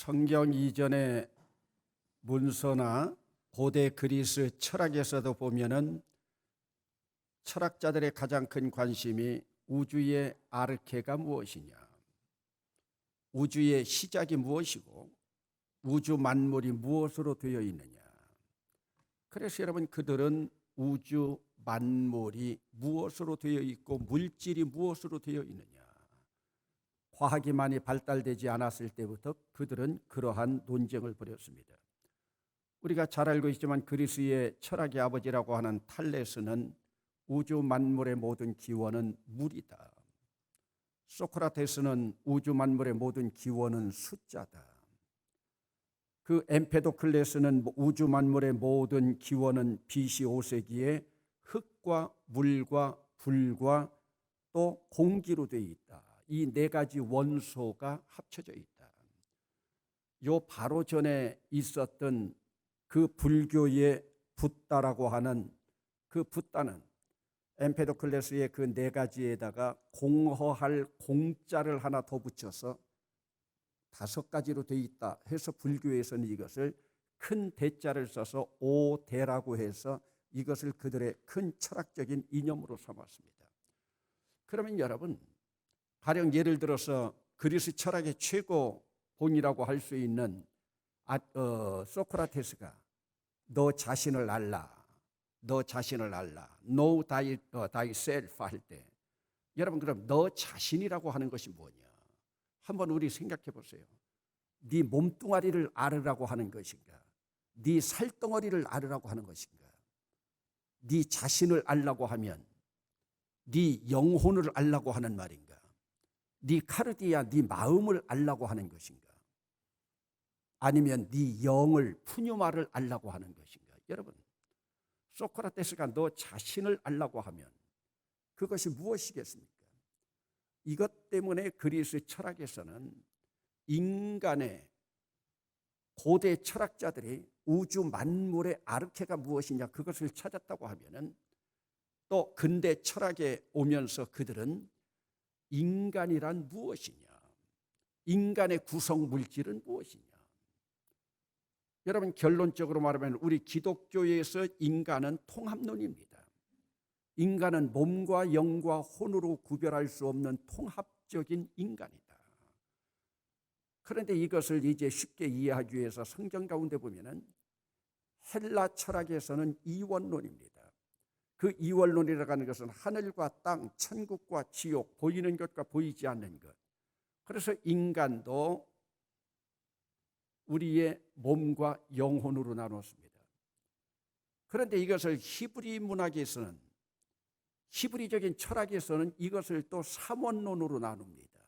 성경 이전의 문서나 고대 그리스 철학에서도 보면은 철학자들의 가장 큰 관심이 우주의 아르케가 무엇이냐, 우주의 시작이 무엇이고 우주 만물이 무엇으로 되어 있느냐. 그래서 여러분, 그들은 우주 만물이 무엇으로 되어 있고 물질이 무엇으로 되어 있느냐, 과학이 많이 발달되지 않았을 때부터 그들은 그러한 논쟁을 벌였습니다. 우리가 잘 알고 있지만 그리스의 철학의 아버지라고 하는 탈레스는 우주 만물의 모든 기원은 물이다. 소크라테스는 우주 만물의 모든 기원은 숫자다. 그 엠페도클레스는 우주 만물의 모든 기원은 BC 5세기에 흙과 물과 불과 또 공기로 되어 있다. 이 네 가지 원소가 합쳐져 있다. 요 바로 전에 있었던 그 불교의 붓다라고 하는 그 붓다는 엠페도클레스의 그 네 가지에다가 공허할 공자를 하나 더 붙여서 5가지로 되어 있다 해서 불교에서는 이것을 큰 대자를 써서 오대라고 해서 이것을 그들의 큰 철학적인 이념으로 삼았습니다. 그러면 여러분, 가령 예를 들어서 그리스 철학의 최고봉이라고 할 수 있는 소크라테스가 너 자신을 알라, 너 자신을 알라, know thyself 할 때, 여러분, 그럼 너 자신이라고 하는 것이 뭐냐? 한번 우리 생각해 보세요. 네 몸뚱아리를 알으라고 하는 것인가? 네 살덩어리를 알으라고 하는 것인가? 네 자신을 알라고 하면 네 영혼을 알라고 하는 말인가? 네 카르디아, 네 마음을 알라고 하는 것인가? 아니면 네 영을, 푸뉴마를 알라고 하는 것인가? 여러분, 소크라테스가 너 자신을 알라고 하면 그것이 무엇이겠습니까? 이것 때문에 그리스 철학에서는 인간의 고대 철학자들이 우주 만물의 아르케가 무엇이냐 그것을 찾았다고 하면은, 또 근대 철학에 오면서 그들은 인간이란 무엇이냐, 인간의 구성 물질은 무엇이냐. 여러분, 결론적으로 말하면 우리 기독교에서 인간은 통합론입니다. 인간은 몸과 영과 혼으로 구별할 수 없는 통합적인 인간이다. 그런데 이것을 이제 쉽게 이해하기 위해서 성경 가운데 보면은 헬라 철학에서는 이원론입니다. 그 이원론이라고 하는 것은 하늘과 땅, 천국과 지옥, 보이는 것과 보이지 않는 것. 그래서 인간도 우리의 몸과 영혼으로 나눴습니다. 그런데 이것을 히브리 문학에서는, 히브리적인 철학에서는 이것을 또 삼원론으로 나눕니다.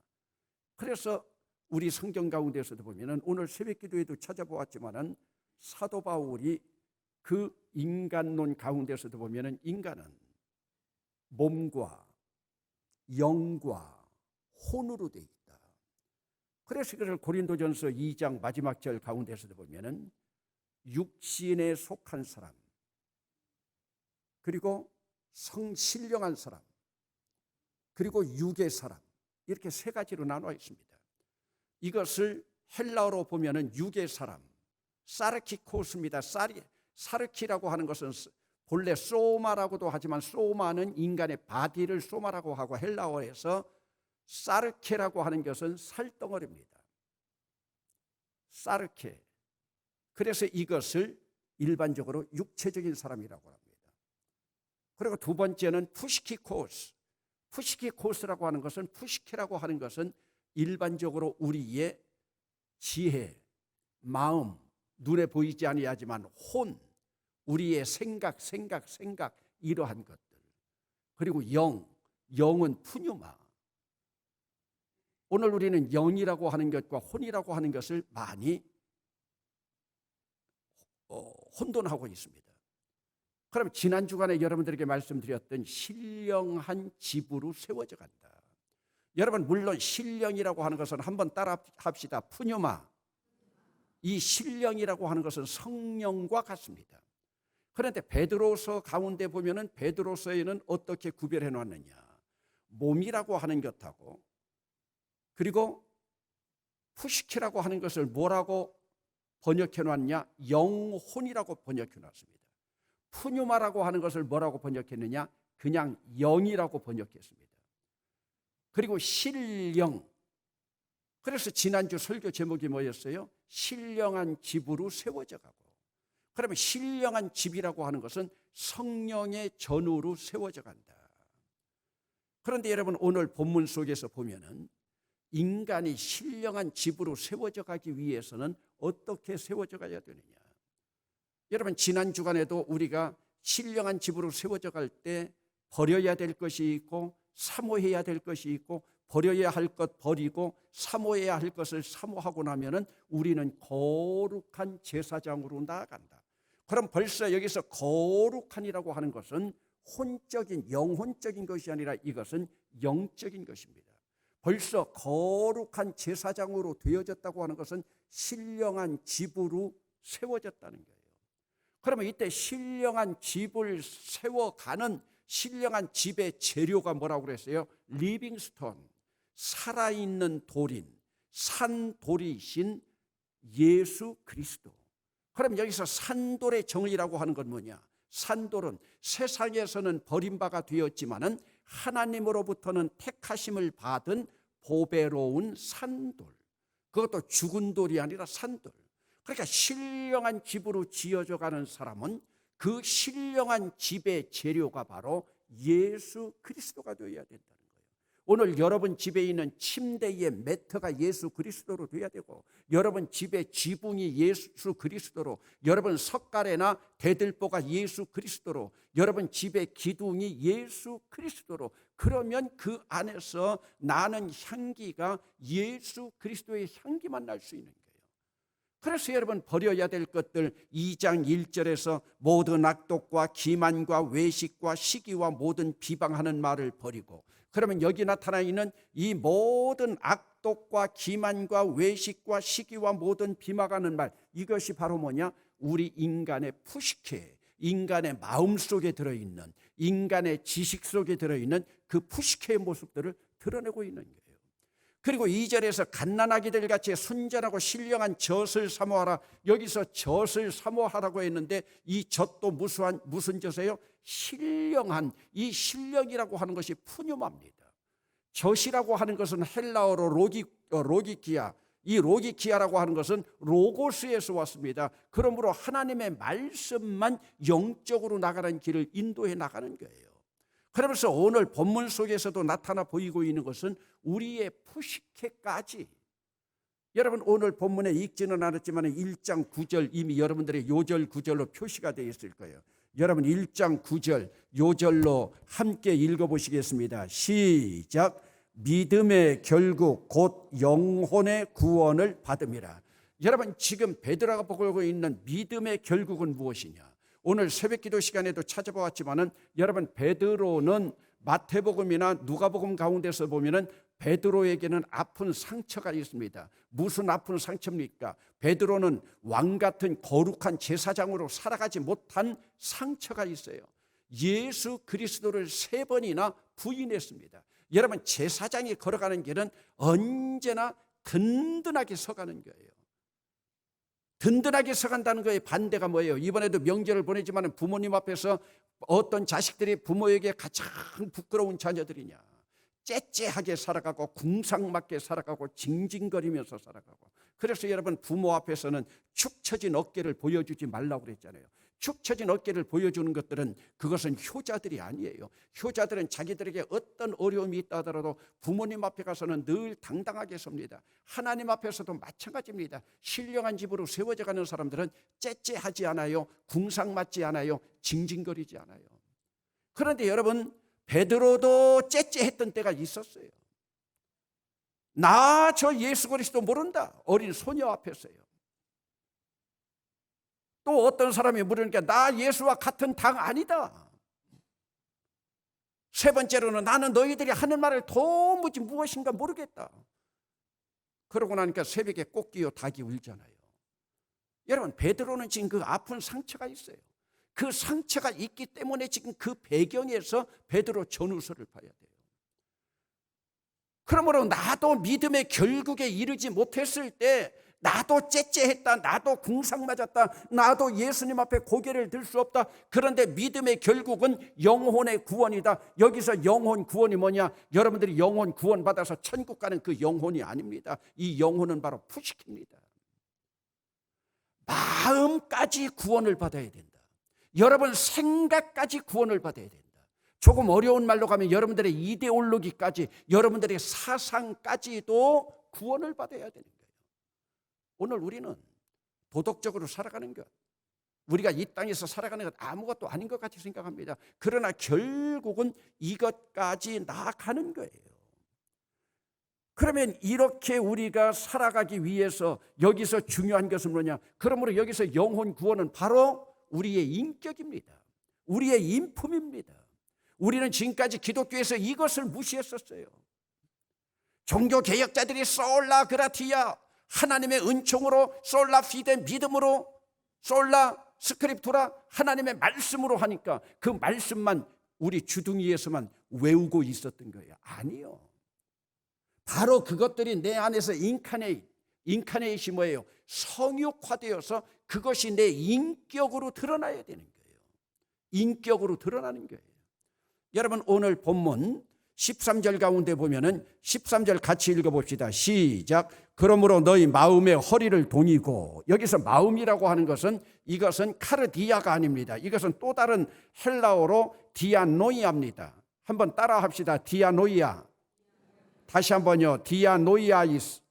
그래서 우리 성경 가운데서도 보면은 오늘 새벽 기도에도 찾아보았지만은 사도 바울이 그 인간론 가운데서도 보면은 인간은 몸과 영과 혼으로 되어 있다. 그래서 그걸 고린도전서 2장 마지막 절 가운데서도 보면은 육신에 속한 사람, 그리고 신령한 사람, 그리고 육의 사람, 이렇게 3가지로 나눠 있습니다. 이것을 헬라어로 보면은 육의 사람, 사르키코스입니다. 사르키라고 하는 것은 본래 소마라고도 하지만 소마는 인간의 바디를 소마라고 하고, 헬라어에서 사르케라고 하는 것은 살덩어리입니다. 사르케. 그래서 이것을 일반적으로 육체적인 사람이라고 합니다. 그리고 두 번째는 푸시키코스. 푸시키코스라고 하는 것은, 푸시케라고 하는 것은 일반적으로 우리의 지혜, 마음, 눈에 보이지 아니하지만 혼, 우리의 생각 이러한 것들. 그리고 영은 푸뉴마. 오늘 우리는 영이라고 하는 것과 혼이라고 하는 것을 많이 혼돈하고 있습니다. 그럼 지난 주간에 여러분들에게 말씀드렸던 신령한 집으로 세워져 간다. 여러분, 물론 신령이라고 하는 것은 한번 따라 합시다. 푸뉴마. 이 신령이라고 하는 것은 성령과 같습니다. 그런데 베드로서 가운데 보면은 베드로서에는 어떻게 구별해 놨느냐? 몸이라고 하는 것하고, 그리고 푸시키라고 하는 것을 뭐라고 번역해 놨냐? 영혼이라고 번역해 놨습니다. 푸뉴마라고 하는 것을 뭐라고 번역했느냐? 그냥 영이라고 번역했습니다. 그리고 신령. 그래서 지난주 설교 제목이 뭐였어요? 신령한 집으로 세워져 가고. 그러면 신령한 집이라고 하는 것은 성령의 전으로 세워져 간다. 그런데 여러분, 오늘 본문 속에서 보면은 인간이 신령한 집으로 세워져 가기 위해서는 어떻게 세워져 가야 되느냐? 여러분, 지난 주간에도 우리가 신령한 집으로 세워져 갈 때 버려야 될 것이 있고 사모해야 될 것이 있고, 버려야 할 것 버리고 사모해야 할 것을 사모하고 나면은 우리는 거룩한 제사장으로 나아간다. 그럼 벌써 여기서 거룩한이라고 하는 것은 혼적인, 영혼적인 것이 아니라 이것은 영적인 것입니다. 벌써 거룩한 제사장으로 되어졌다고 하는 것은 신령한 집으로 세워졌다는 거예요. 그러면 이때 신령한 집을 세워가는 신령한 집의 재료가 뭐라고 그랬어요? 리빙스톤, 살아있는 돌인, 산돌이신 예수 그리스도. 그럼 여기서 산돌의 정의라고 하는 건 뭐냐? 산돌은 세상에서는 버림바가 되었지만은 하나님으로부터는 택하심을 받은 보배로운 산돌. 그것도 죽은 돌이 아니라 산돌. 그러니까 신령한 집으로 지어져 가는 사람은 그 신령한 집의 재료가 바로 예수 그리스도가 되어야 된다는 거예요. 오늘 여러분 집에 있는 침대의 매트가 예수 그리스도로 되어야 되고, 여러분 집의 지붕이 예수 그리스도로, 여러분 석가래나 대들보가 예수 그리스도로, 여러분 집의 기둥이 예수 그리스도로, 그러면 그 안에서 나는 향기가 예수 그리스도의 향기만 날 수 있는 거예요. 그래서 여러분, 버려야 될 것들 2장 1절에서 모든 악독과 기만과 외식과 시기와 모든 비방하는 말을 버리고, 그러면 여기 나타나 있는 이 모든 악독과 기만과 외식과 시기와 모든 비방하는 말, 이것이 바로 뭐냐? 우리 인간의 푸시케, 인간의 마음 속에 들어있는, 인간의 지식 속에 들어있는 그 푸시케의 모습들을 드러내고 있는 거예요. 그리고 2절에서 갓난아기들 같이 순전하고 신령한 젖을 사모하라. 여기서 젖을 사모하라고 했는데 이 젖도 무슨 젖이에요? 신령한, 이 신령이라고 하는 것이 푸뉴마입니다. 젖이라고 하는 것은 헬라어로 로기키아, 이 로기키아라고 하는 것은 로고스에서 왔습니다. 그러므로 하나님의 말씀만 영적으로 나가는 길을 인도해 나가는 거예요. 그러면서 오늘 본문 속에서도 나타나 보이고 있는 것은 우리의 푸시케까지. 여러분, 오늘 본문에 읽지는 않았지만 1장 9절 이미 여러분들의 요절 구절로 표시가 되어 있을 거예요. 여러분 1장 9절 요절로 함께 읽어보시겠습니다. 시작. 믿음의 결국 곧 영혼의 구원을 받음이라. 여러분, 지금 베드로가 보고 있는 믿음의 결국은 무엇이냐? 오늘 새벽기도 시간에도 찾아보았지만은 여러분, 베드로는 마태복음이나 누가복음 가운데서 보면은 베드로에게는 아픈 상처가 있습니다. 무슨 아픈 상처입니까? 베드로는 왕 같은 거룩한 제사장으로 살아가지 못한 상처가 있어요. 예수 그리스도를 3번이나 부인했습니다. 여러분, 제사장이 걸어가는 길은 언제나 든든하게 서가는 거예요. 든든하게 서간다는 거에 반대가 뭐예요? 이번에도 명절을 보내지만 부모님 앞에서 어떤 자식들이 부모에게 가장 부끄러운 자녀들이냐? 째째하게 살아가고 궁상맞게 살아가고 징징거리면서 살아가고. 그래서 여러분, 부모 앞에서는 축 처진 어깨를 보여주지 말라고 그랬잖아요. 축 처진 어깨를 보여주는 것들은 그것은 효자들이 아니에요. 효자들은 자기들에게 어떤 어려움이 있다 하더라도 부모님 앞에 가서는 늘 당당하게 섭니다. 하나님 앞에서도 마찬가지입니다. 신령한 집으로 세워져 가는 사람들은 째째하지 않아요. 궁상맞지 않아요. 징징거리지 않아요. 그런데 여러분, 베드로도 째째했던 때가 있었어요. 나 저 예수 그리스도 모른다. 어린 소녀 앞에서요. 또 어떤 사람이 물으니까 나 예수와 같은 당 아니다. 3번째로는 나는 너희들이 하는 말을 도무지 무엇인가 모르겠다. 그러고 나니까 새벽에 꽃기요 닭이 울잖아요. 여러분, 베드로는 지금 그 아픈 상처가 있어요. 그 상처가 있기 때문에 지금 그 배경에서 베드로 전후서를 봐야 돼요. 그러므로 나도 믿음의 결국에 이르지 못했을 때, 나도 째째했다, 나도 궁상 맞았다, 나도 예수님 앞에 고개를 들 수 없다. 그런데 믿음의 결국은 영혼의 구원이다. 여기서 영혼 구원이 뭐냐? 여러분들이 영혼 구원 받아서 천국 가는 그 영혼이 아닙니다. 이 영혼은 바로 푸시킵니다. 마음까지 구원을 받아야 된다. 여러분 생각까지 구원을 받아야 된다. 조금 어려운 말로 가면 여러분들의 이데올로기까지, 여러분들의 사상까지도 구원을 받아야 되는 거예요. 오늘 우리는 도덕적으로 살아가는 것, 우리가 이 땅에서 살아가는 것 아무것도 아닌 것 같이 생각합니다. 그러나 결국은 이것까지 나아가는 거예요. 그러면 이렇게 우리가 살아가기 위해서 여기서 중요한 것은 뭐냐? 그러므로 여기서 영혼 구원은 바로 우리의 인격입니다. 우리의 인품입니다. 우리는 지금까지 기독교에서 이것을 무시했었어요. 종교개혁자들이 솔라 그라티아, 하나님의 은총으로, 솔라 피데 믿음으로, 솔라 스크립투라 하나님의 말씀으로 하니까 그 말씀만 우리 주둥이에서만 외우고 있었던 거예요. 아니요. 바로 그것들이 내 안에서 인카네이시 뭐예요? 성육화되어서 그것이 내 인격으로 드러나야 되는 거예요. 인격으로 드러나는 거예요. 여러분 오늘 본문 13절 가운데 보면은 13절 같이 읽어봅시다. 시작. 그러므로 너희 마음의 허리를 동이고, 여기서 마음이라고 하는 것은 이것은 카르디아가 아닙니다. 이것은 또 다른 헬라어로 디아노이아입니다. 한번 따라 합시다. 디아노이아. 다시 한번요. 디아노이아이스.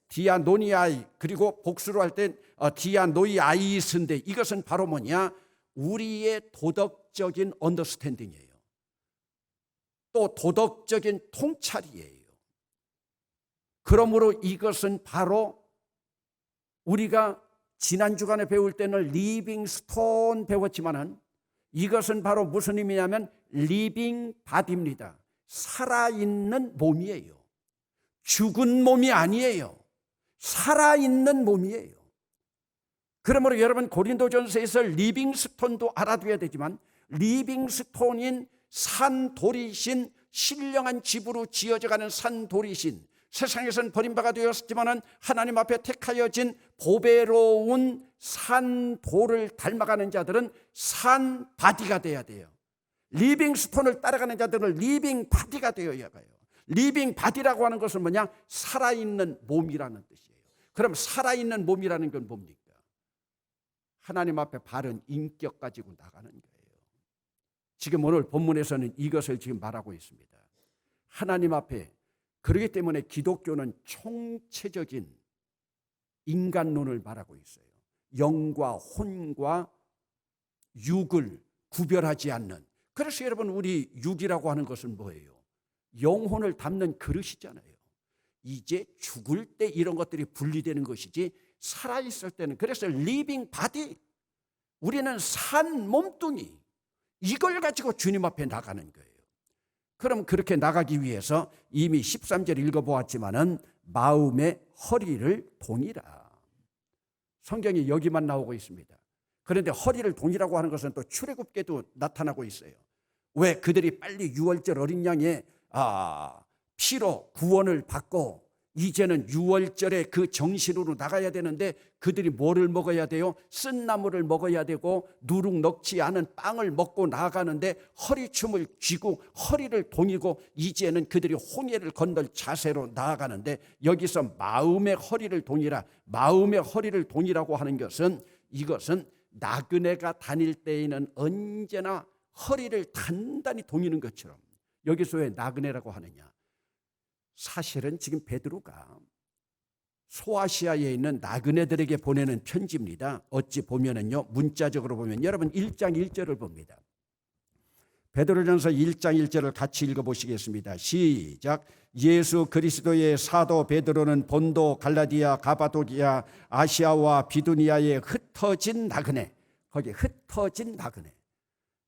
디아노니아이. 그리고 복수로 할 땐 디아노이아이스인데, 이것은 바로 뭐냐? 우리의 도덕적인 언더스탠딩이에요. 또 도덕적인 통찰이에요. 그러므로 이것은 바로 우리가 지난 주간에 배울 때는 리빙 스톤 배웠지만은 이것은 바로 무슨 의미냐면 리빙 바디입니다. 살아있는 몸이에요. 죽은 몸이 아니에요. 살아있는 몸이에요. 그러므로 여러분 고린도전서에서 리빙스톤도 알아둬야 되지만, 리빙스톤인 산돌이신, 신령한 집으로 지어져가는 산돌이신, 세상에선 버림받아 되었지만 하나님 앞에 택하여진 보배로운 산돌을 닮아가는 자들은 산바디가 돼야 돼요. 리빙스톤을 따라가는 자들은 리빙바디가 되어야 가요. 리빙바디라고 하는 것은 뭐냐? 살아있는 몸이라는 뜻이에요. 그럼 살아있는 몸이라는 건 뭡니까? 하나님 앞에 바른 인격 가지고 나가는 거예요. 지금 오늘 본문에서는 이것을 지금 말하고 있습니다. 하나님 앞에, 그렇기 때문에 기독교는 총체적인 인간론을 말하고 있어요. 영과 혼과 육을 구별하지 않는. 그래서 여러분 우리 육이라고 하는 것은 뭐예요? 영혼을 담는 그릇이잖아요. 이제 죽을 때 이런 것들이 분리되는 것이지 살아있을 때는, 그래서 리빙 바디, 우리는 산 몸뚱이, 이걸 가지고 주님 앞에 나가는 거예요. 그럼 그렇게 나가기 위해서 이미 13절 읽어보았지만은 마음의 허리를 동이라. 성경이 여기만 나오고 있습니다. 그런데 허리를 동이라고 하는 것은 또 출애굽기에도 나타나고 있어요. 왜? 그들이 빨리 유월절 어린 양의 피로 구원을 받고 이제는 유월절에 그 정신으로 나가야 되는데, 그들이 뭐를 먹어야 돼요? 쓴 나물을 먹어야 되고 누룩 넣지 않은 빵을 먹고 나아가는데 허리춤을 쥐고 허리를 동이고 이제는 그들이 홍해를 건널 자세로 나아가는데, 여기서 마음의 허리를 동이라, 마음의 허리를 동이라고 하는 것은, 이것은 나그네가 다닐 때에는 언제나 허리를 단단히 동이는 것처럼, 여기서 왜 나그네라고 하느냐? 사실은 지금 베드로가 소아시아에 있는 나그네들에게 보내는 편지입니다. 어찌 보면은요, 문자적으로 보면 여러분 1장 1절을 봅니다. 베드로전서 1장 1절을 같이 읽어보시겠습니다. 시작. 예수 그리스도의 사도 베드로는 본도, 갈라디아, 가바도기아, 아시아와 비두니아에 흩어진 나그네, 거기 흩어진 나그네,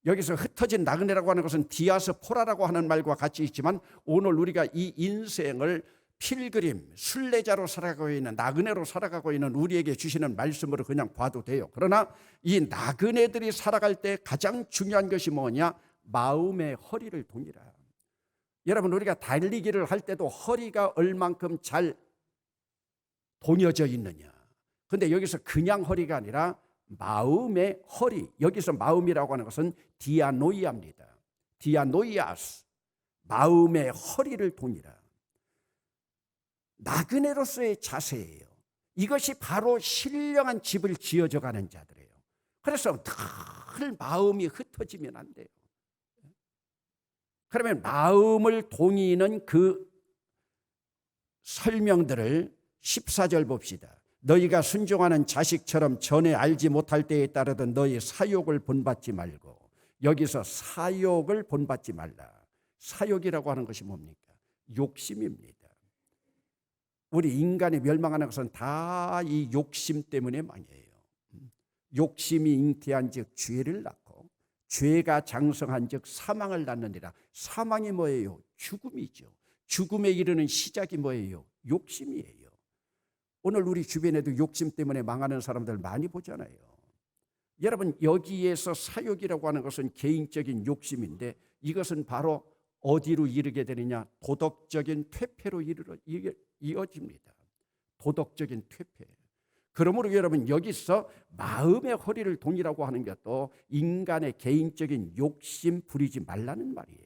여기서 흩어진 나그네라고 하는 것은 디아스포라라고 하는 말과 같이 있지만, 오늘 우리가 이 인생을 필그림, 순례자로 살아가고 있는, 나그네로 살아가고 있는 우리에게 주시는 말씀으로 그냥 봐도 돼요. 그러나 이 나그네들이 살아갈 때 가장 중요한 것이 뭐냐? 마음의 허리를 동이라. 여러분, 우리가 달리기를 할 때도 허리가 얼만큼 잘 동여져 있느냐. 근데 여기서 그냥 허리가 아니라 마음의 허리. 여기서 마음이라고 하는 것은 디아노이아입니다. 디아노이아스. 마음의 허리를 동이라. 나그네로서의 자세예요. 이것이 바로 신령한 집을 지어져 가는 자들이에요. 그래서 늘 마음이 흩어지면 안 돼요. 그러면 마음을 동이는 그 설명들을 14절 봅시다. 너희가 순종하는 자식처럼 전에 알지 못할 때에 따르던 너희 사욕을 본받지 말고. 여기서 사욕을 본받지 말라. 사욕이라고 하는 것이 뭡니까? 욕심입니다. 우리 인간이 멸망하는 것은 다 이 욕심 때문에 망해요. 욕심이 잉태한 즉 죄를 낳고 죄가 장성한 즉 사망을 낳느니라. 사망이 뭐예요? 죽음이죠. 죽음에 이르는 시작이 뭐예요? 욕심이에요. 오늘 우리 주변에도 욕심 때문에 망하는 사람들 많이 보잖아요. 여러분, 여기에서 사욕이라고 하는 것은 개인적인 욕심인데 이것은 바로 어디로 이르게 되느냐? 도덕적인 퇴폐로 이어집니다. 도덕적인 퇴폐. 그러므로 여러분, 여기서 마음의 허리를 동이라고 하는 것도 인간의 개인적인 욕심 부리지 말라는 말이에요.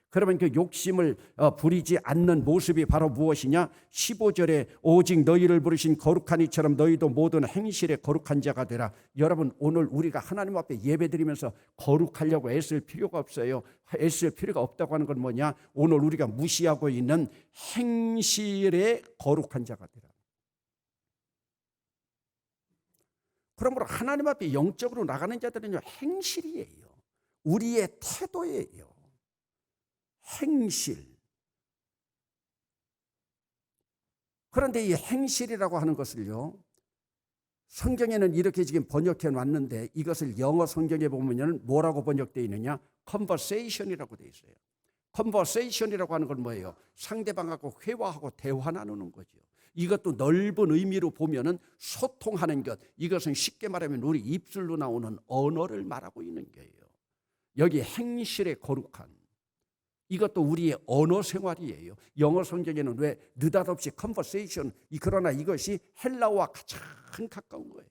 그러면 그 욕심을 부리지 않는 모습이 바로 무엇이냐? 15절에 오직 너희를 부르신 거룩한 이처럼 너희도 모든 행실에 거룩한 자가 되라. 여러분, 오늘 우리가 하나님 앞에 예배드리면서 거룩하려고 애쓸 필요가 없어요. 애쓸 필요가 없다고 하는 건 뭐냐? 오늘 우리가 무시하고 있는 행실에 거룩한 자가 되라. 그러므로 하나님 앞에 영적으로 나가는 자들은요, 행실이에요. 우리의 태도예요. 행실. 그런데 이 행실이라고 하는 것을요, 성경에는 이렇게 지금 번역해 놨는데 이것을 영어 성경에 보면 뭐라고 번역되어 있느냐? conversation이라고 되어 있어요. conversation이라고 하는 건 뭐예요? 상대방하고 회화하고 대화 나누는 거죠. 이것도 넓은 의미로 보면은 소통하는 것. 이것은 쉽게 말하면 우리 입술로 나오는 언어를 말하고 있는 거예요. 여기 행실의 거룩한. 이것도 우리의 언어 생활이에요. 영어 성경에는 왜 느닷없이 conversation, 그러나 이것이 헬라어와 가장 가까운 거예요.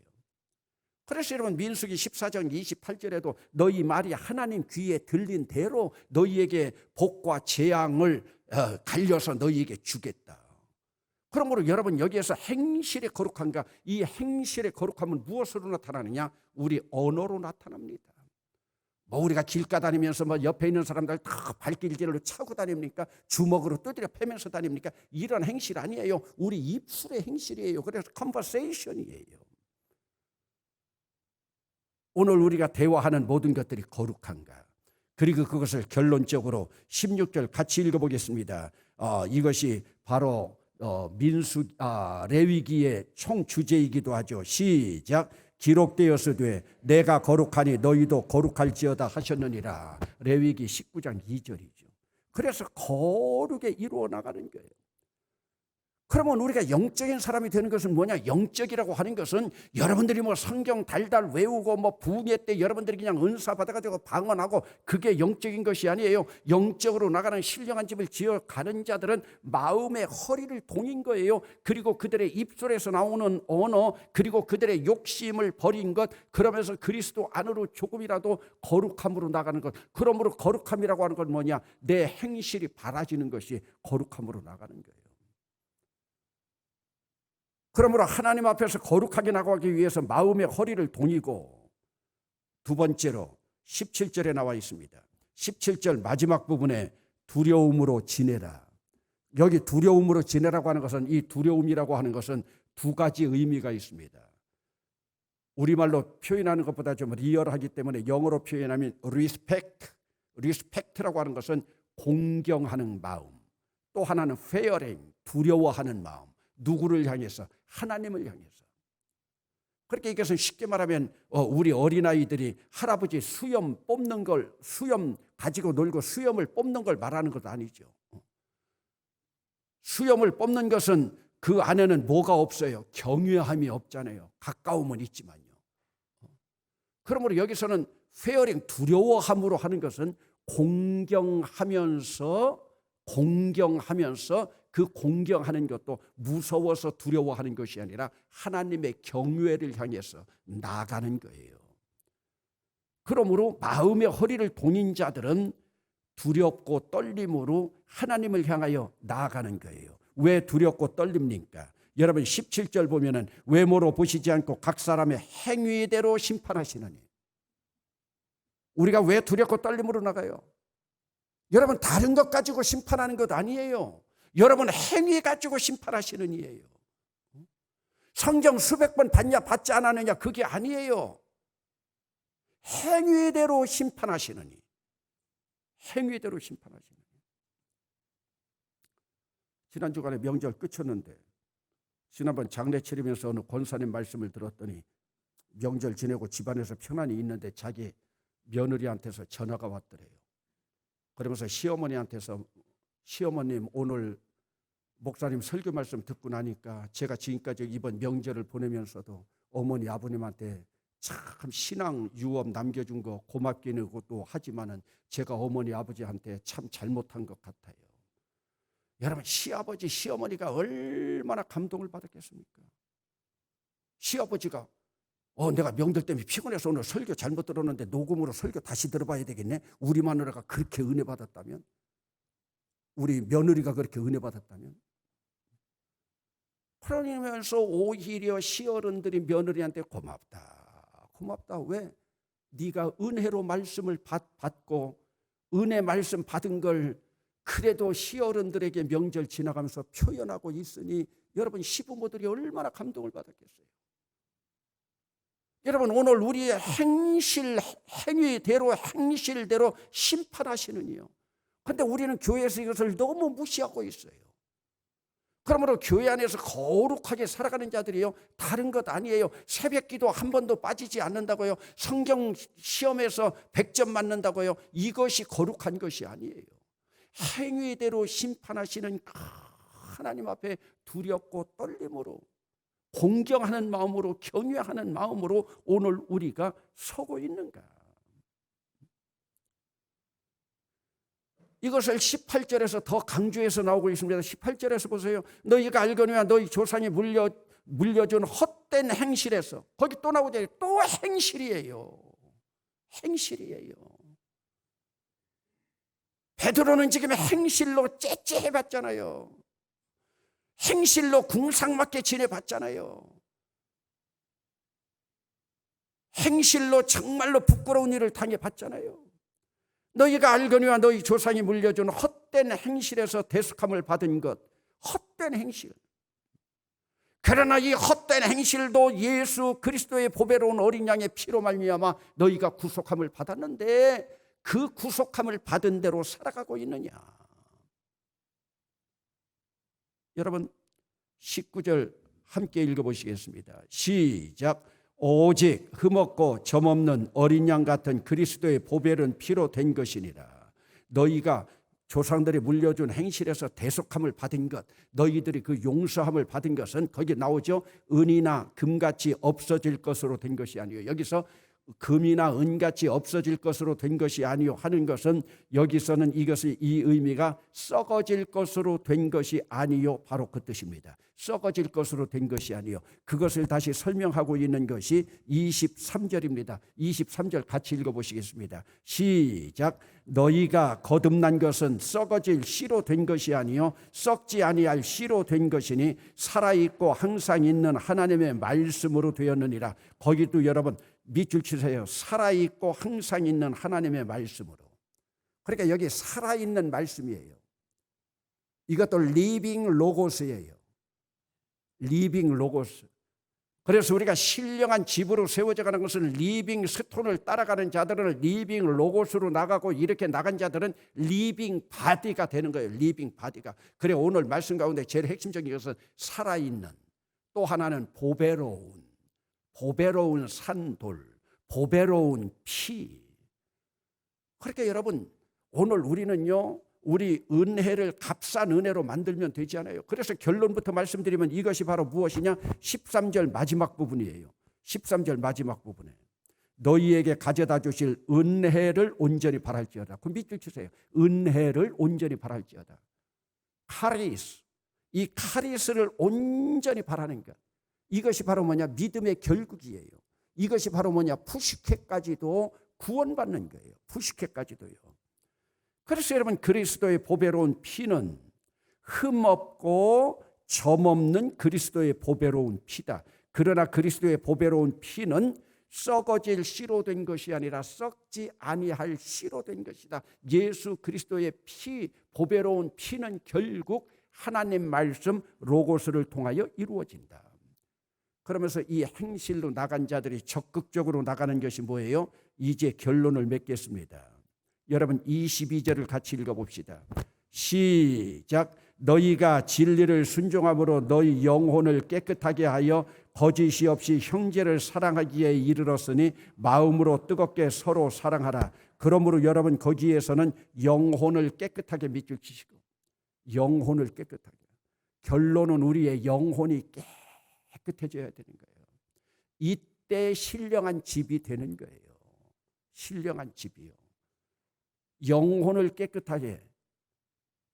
그래서 여러분, 민수기 14장 28절에도 너희 말이 하나님 귀에 들린 대로 너희에게 복과 재앙을 갈려서 너희에게 주겠다. 그러므로 여러분, 여기에서 행실의 거룩한가? 이 행실의 거룩함은 무엇으로 나타나느냐? 우리 언어로 나타납니다. 뭐 우리가 길가 다니면서 뭐 옆에 있는 사람들 다 발길질로 차고 다닙니까? 주먹으로 두드려 패면서 다닙니까? 이런 행실 아니에요. 우리 입술의 행실이에요. 그래서 컨버세이션이에요. 오늘 우리가 대화하는 모든 것들이 거룩한가? 그리고 그것을 결론적으로 16절 같이 읽어보겠습니다. 이것이 바로 레위기의 총 주제이기도 하죠. 시작. 기록되었으되 내가 거룩하니 너희도 거룩할지어다 하셨느니라. 레위기 19장 2절이죠. 그래서 거룩에 이루어 나가는 거예요. 그러면 우리가 영적인 사람이 되는 것은 뭐냐? 영적이라고 하는 것은 여러분들이 뭐 성경 달달 외우고 뭐 부흥회 때 여러분들이 그냥 은사 받아가지고 방언하고 그게 영적인 것이 아니에요. 영적으로 나가는 신령한 집을 지어가는 자들은 마음의 허리를 동인 거예요. 그리고 그들의 입술에서 나오는 언어, 그리고 그들의 욕심을 버린 것, 그러면서 그리스도 안으로 조금이라도 거룩함으로 나가는 것. 그러므로 거룩함이라고 하는 건 뭐냐? 내 행실이 바라지는 것이 거룩함으로 나가는 거예요. 그러므로 하나님 앞에서 거룩하게 나가기 위해서 마음의 허리를 동이고, 두 번째로 17절에 나와 있습니다. 17절 마지막 부분에 두려움으로 지내라. 여기 두려움으로 지내라고 하는 것은, 이 두려움이라고 하는 것은 두 가지 의미가 있습니다. 우리말로 표현하는 것보다 좀 리얼하기 때문에 영어로 표현하면 리스펙트라고 하는 것은 공경하는 마음, 또 하나는 fearing, 두려워하는 마음. 누구를 향해서? 하나님을 향해서. 그렇게 이것은 쉽게 말하면 우리 어린아이들이 할아버지 수염 뽑는 걸, 수염 가지고 놀고 수염을 뽑는 걸 말하는 것도 아니죠. 수염을 뽑는 것은 그 안에는 뭐가 없어요? 경외함이 없잖아요. 가까움은 있지만요. 그러므로 여기서는 페어링, 두려워함으로 하는 것은 공경하면서 공경하면서 그 공경하는 것도 무서워서 두려워하는 것이 아니라 하나님의 경외를 향해서 나아가는 거예요. 그러므로 마음의 허리를 동인 자들은 두렵고 떨림으로 하나님을 향하여 나아가는 거예요. 왜 두렵고 떨립니까? 여러분 17절 보면은 외모로 보시지 않고 각 사람의 행위대로 심판하시느니. 우리가 왜 두렵고 떨림으로 나가요? 여러분 다른 것 가지고 심판하는 것 아니에요. 여러분 행위 가지고 심판하시는 이에요. 성경 수백 번 봤냐 받지 않았느냐 그게 아니에요. 행위대로 심판하시느니. 행위대로 심판하시느니. 지난 주간에 명절 끝쳤는데 지난번 장례 치르면서 어느 권사님 말씀을 들었더니 명절 지내고 집안에서 편안히 있는데 자기 며느리한테서 전화가 왔더래요. 그러면서 시어머니한테서 시어머님 오늘 목사님 설교 말씀 듣고 나니까 제가 지금까지 이번 명절을 보내면서도 어머니 아버님한테 참 신앙 유업 남겨준 거 고맙기는 것도 하지만은 제가 어머니 아버지한테 참 잘못한 것 같아요. 여러분 시아버지 시어머니가 얼마나 감동을 받았겠습니까? 시아버지가 내가 명절 때문에 피곤해서 오늘 설교 잘못 들었는데 녹음으로 설교 다시 들어봐야 되겠네. 우리 마누라가 그렇게 은혜 받았다면, 우리 며느리가 그렇게 은혜 받았다면. 그러면서 오히려 시어른들이 며느리한테 고맙다. 왜? 네가 은혜로 말씀을 받고 은혜 말씀 받은 걸 그래도 시어른들에게 명절 지나가면서 표현하고 있으니 여러분 시부모들이 얼마나 감동을 받았겠어요. 여러분 오늘 우리의 행위대로 행실대로 심판하시느니요. 그런데 우리는 교회에서 이것을 너무 무시하고 있어요. 그러므로 교회 안에서 거룩하게 살아가는 자들이요 다른 것 아니에요. 새벽기도 한 번도 빠지지 않는다고요. 성경 시험에서 100점 맞는다고요. 이것이 거룩한 것이 아니에요. 행위대로 심판하시는 하나님 앞에 두렵고 떨림으로 공경하는 마음으로 경외하는 마음으로 오늘 우리가 서고 있는가? 이것을 18절에서 더 강조해서 나오고 있습니다. 18절에서 보세요. 너희가 알거니와 너희 조상이 물려준 헛된 행실에서 거기 또 나오잖아요. 또 행실이에요. 행실이에요. 베드로는 지금 행실로 째째해봤잖아요. 행실로 궁상맞게 지내봤잖아요. 행실로 정말로 부끄러운 일을 당해봤잖아요. 너희가 알거니와 너희 조상이 물려준 헛된 행실에서 대속함을 받은 것, 헛된 행실. 그러나 이 헛된 행실도 예수 그리스도의 보배로운 어린 양의 피로 말미암아 너희가 구속함을 받았는데 그 구속함을 받은 대로 살아가고 있느냐? 여러분 19절 함께 읽어보시겠습니다. 시작. 오직 흠없고 점없는 어린 양 같은 그리스도의 보배른 피로 된 것이니라. 너희가 조상들이 물려준 행실에서 대속함을 받은 것, 너희들이 그 용서함을 받은 것은 거기 나오죠. 은이나 금같이 없어질 것으로 된 것이 아니에요. 여기서 금이나 은같이 없어질 것으로 된 것이 아니요 하는 것은 여기서는 이것이 이 의미가 썩어질 것으로 된 것이 아니요 바로 그 뜻입니다. 썩어질 것으로 된 것이 아니요. 그것을 다시 설명하고 있는 것이 23절입니다. 23절 같이 읽어보시겠습니다. 시작. 너희가 거듭난 것은 썩어질 씨로 된 것이 아니요 썩지 아니할 씨로 된 것이니 살아있고 항상 있는 하나님의 말씀으로 되었느니라. 거기도 여러분 밑줄 치세요. 살아있고 항상 있는 하나님의 말씀으로. 그러니까 여기 살아있는 말씀이에요. 이것도 리빙 로고스예요. 리빙 로고스. 그래서 우리가 신령한 집으로 세워져 가는 것은 리빙 스톤을 따라가는 자들은 리빙 로고스로 나가고 이렇게 나간 자들은 리빙 바디가 되는 거예요. 리빙 바디가. 그래 오늘 말씀 가운데 제일 핵심적인 것은 살아있는, 또 하나는 보배로운 산돌, 보배로운 피. 그러니까 여러분 오늘 우리는요 우리 은혜를 값싼 은혜로 만들면 되지 않아요. 그래서 결론부터 말씀드리면 이것이 바로 무엇이냐? 13절 마지막 부분이에요. 13절 마지막 부분에 너희에게 가져다 주실 은혜를 온전히 바랄지어다. 그 밑줄 치세요. 은혜를 온전히 바랄지어다. 카리스, 이 카리스를 온전히 바라는 것, 이것이 바로 뭐냐? 믿음의 결국이에요. 이것이 바로 뭐냐? 푸시케까지도 구원받는 거예요. 푸시케까지도요. 그래서 여러분, 그리스도의 보배로운 피는 흠없고 점없는 그리스도의 보배로운 피다. 그러나 그리스도의 보배로운 피는 썩어질 씨로 된 것이 아니라 썩지 아니할 씨로 된 것이다. 예수 그리스도의 피, 보배로운 피는 결국 하나님 말씀 로고스를 통하여 이루어진다. 그러면서 이 행실로 나간 자들이 적극적으로 나가는 것이 뭐예요? 이제 결론을 맺겠습니다. 여러분 22절을 같이 읽어봅시다. 시작. 너희가 진리를 순종함으로 너희 영혼을 깨끗하게 하여 거짓이 없이 형제를 사랑하기에 이르렀으니 마음으로 뜨겁게 서로 사랑하라. 그러므로 여러분 거기에서는 영혼을 깨끗하게 밑줄치시고, 영혼을 깨끗하게. 결론은 우리의 영혼이 깨끗해져야 되는 거예요. 이때 신령한 집이 되는 거예요. 신령한 집이요. 영혼을 깨끗하게.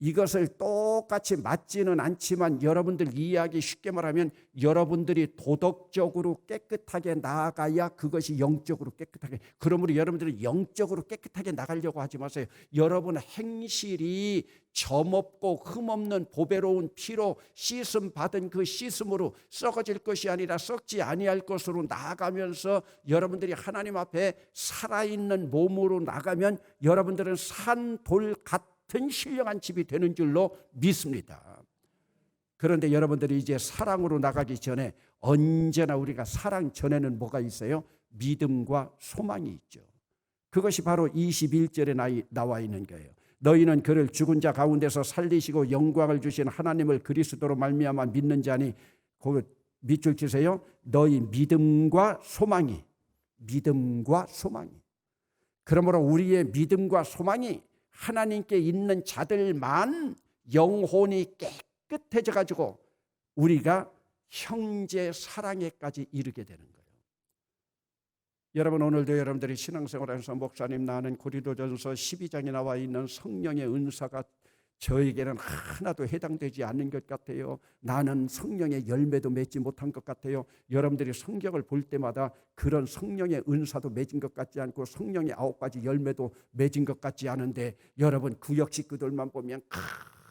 이것을 똑같이 맞지는 않지만 여러분들 이해하기 쉽게 말하면 여러분들이 도덕적으로 깨끗하게 나아가야 그것이 영적으로 깨끗하게. 그러므로 여러분들은 영적으로 깨끗하게 나가려고 하지 마세요. 여러분 행실이 점없고 흠없는 보배로운 피로 씻음 받은 그 씻음으로 썩어질 것이 아니라 썩지 아니할 것으로 나아가면서 여러분들이 하나님 앞에 살아있는 몸으로 나가면 여러분들은 산돌 같은 신령한 집이 되는 줄로 믿습니다. 그런데 여러분들이 이제 사랑으로 나가기 전에 언제나 우리가 사랑 전에는 뭐가 있어요? 믿음과 소망이 있죠. 그것이 바로 21절에 나와 있는 거예요. 너희는 그를 죽은 자 가운데서 살리시고 영광을 주신 하나님을 그리스도로 말미암아 믿는 자니, 그 밑줄 치세요. 너희 믿음과 소망이. 그러므로 우리의 믿음과 소망이 하나님께 있는 자들만 영혼이 깨끗해져 가지고 우리가 형제 사랑에까지 이르게 되는 거예요. 여러분 오늘도 여러분들이 신앙생활에서 목사님 나는 고린도전서 12장에 나와 있는 성령의 은사가 저에게는 하나도 해당되지 않는 것 같아요. 나는 성령의 열매도 맺지 못한 것 같아요. 여러분들이 성경을 볼 때마다 그런 성령의 은사도 맺은 것 같지 않고 성령의 9가지 열매도 맺은 것 같지 않은데, 여러분 구역 식구들만 보면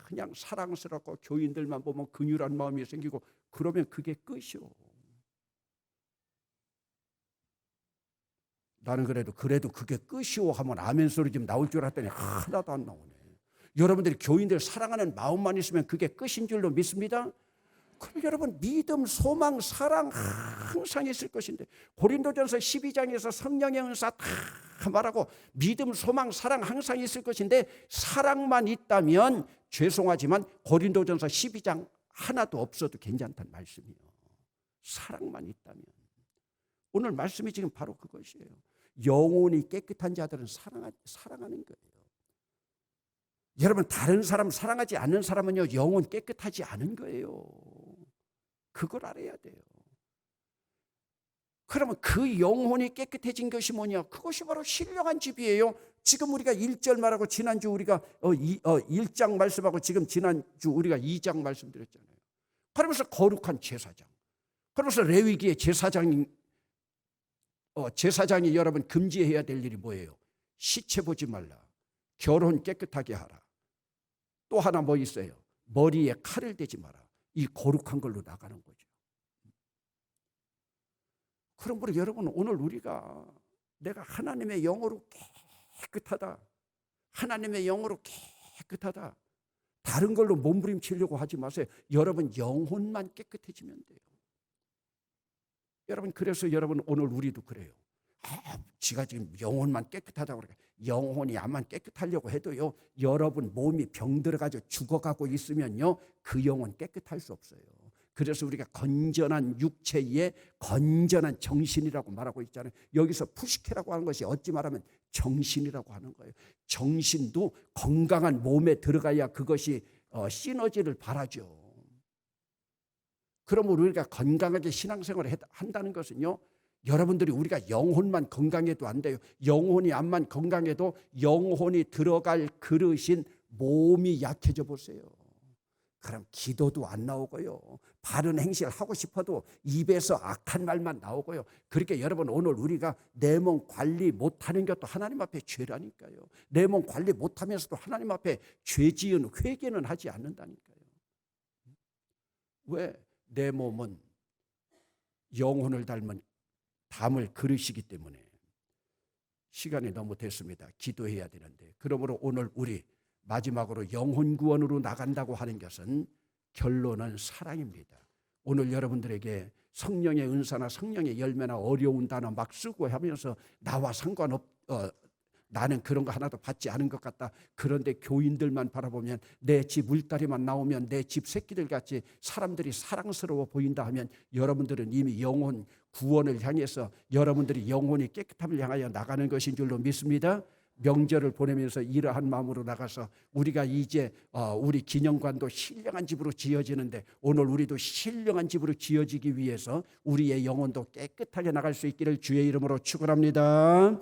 그냥 사랑스럽고 교인들만 보면 긍휼한 마음이 생기고 그러면 그게 끝이요. 나는 그래도 그게 끝이요 하면 아멘 소리 좀 나올 줄 알았더니 하나도 안 나오네. 여러분들이 교인들 사랑하는 마음만 있으면 그게 끝인 줄로 믿습니다. 그럼 여러분 믿음, 소망, 사랑 항상 있을 것인데, 고린도전서 12장에서 성령의 은사 다 말하고 믿음, 소망, 사랑 항상 있을 것인데, 사랑만 있다면 죄송하지만 고린도전서 12장 하나도 없어도 괜찮다는 말씀이에요. 사랑만 있다면. 오늘 말씀이 지금 바로 그것이에요. 영혼이 깨끗한 자들은 사랑하는 거예요. 여러분 다른 사람 사랑하지 않는 사람은요 영혼 깨끗하지 않은 거예요. 그걸 알아야 돼요. 그러면 그 영혼이 깨끗해진 것이 뭐냐? 그것이 바로 신령한 집이에요. 지금 우리가 1절 말하고 지난주 우리가 1장 말씀하고 지금 지난주 우리가 2장 말씀드렸잖아요. 그러면서 거룩한 제사장. 그러면서 레위기의 제사장이 여러분 금지해야 될 일이 뭐예요? 시체 보지 말라. 결혼 깨끗하게 하라. 또 하나 뭐 있어요? 머리에 칼을 대지 마라. 이 거룩한 걸로 나가는 거죠. 그러므로 여러분 오늘 우리가 내가 하나님의 영으로 깨끗하다. 하나님의 영으로 깨끗하다. 다른 걸로 몸부림치려고 하지 마세요. 여러분 영혼만 깨끗해지면 돼요. 여러분 그래서 여러분 오늘 우리도 그래요. 지가 지금 영혼만 깨끗하다고 그래. 영혼이 암만 깨끗하려고 해도요, 여러분 몸이 병들어가지고 죽어가고 있으면요, 그 영혼 깨끗할 수 없어요. 그래서 우리가 건전한 육체에 건전한 정신이라고 말하고 있잖아요. 여기서 푸시케라고 하는 것이 어찌 말하면 정신이라고 하는 거예요. 정신도 건강한 몸에 들어가야 그것이 시너지를 발하죠. 그러면 우리가 건강하게 신앙생활을 한다는 것은요, 여러분들이 우리가 영혼만 건강해도 안 돼요. 영혼이 암만 건강해도 영혼이 들어갈 그릇인 몸이 약해져 보세요. 그럼 기도도 안 나오고요. 바른 행실을 하고 싶어도 입에서 악한 말만 나오고요. 그렇게 여러분 오늘 우리가 내 몸 관리 못하는 것도 하나님 앞에 죄라니까요. 내 몸 관리 못하면서도 하나님 앞에 죄 지은 회개는 하지 않는다니까요. 왜? 내 몸은 영혼을 담을 그릇이기 때문에. 시간이 너무 됐습니다. 기도해야 되는데. 그러므로 오늘 우리 마지막으로 영혼 구원으로 나간다고 하는 것은 결론은 사랑입니다. 오늘 여러분들에게 성령의 은사나 성령의 열매나 어려운 단어 막 쓰고 하면서 나와 나는 그런 거 하나도 받지 않은 것 같다. 그런데 교인들만 바라보면 내 집 울타리만 나오면 내 집 새끼들 같이 사람들이 사랑스러워 보인다 하면 여러분들은 이미 영혼 구원을 향해서 여러분들이 영혼이 깨끗함을 향하여 나가는 것인 줄로 믿습니다. 명절을 보내면서 이러한 마음으로 나가서 우리가 이제 우리 기념관도 신령한 집으로 지어지는데 오늘 우리도 신령한 집으로 지어지기 위해서 우리의 영혼도 깨끗하게 나갈 수 있기를 주의 이름으로 축원합니다.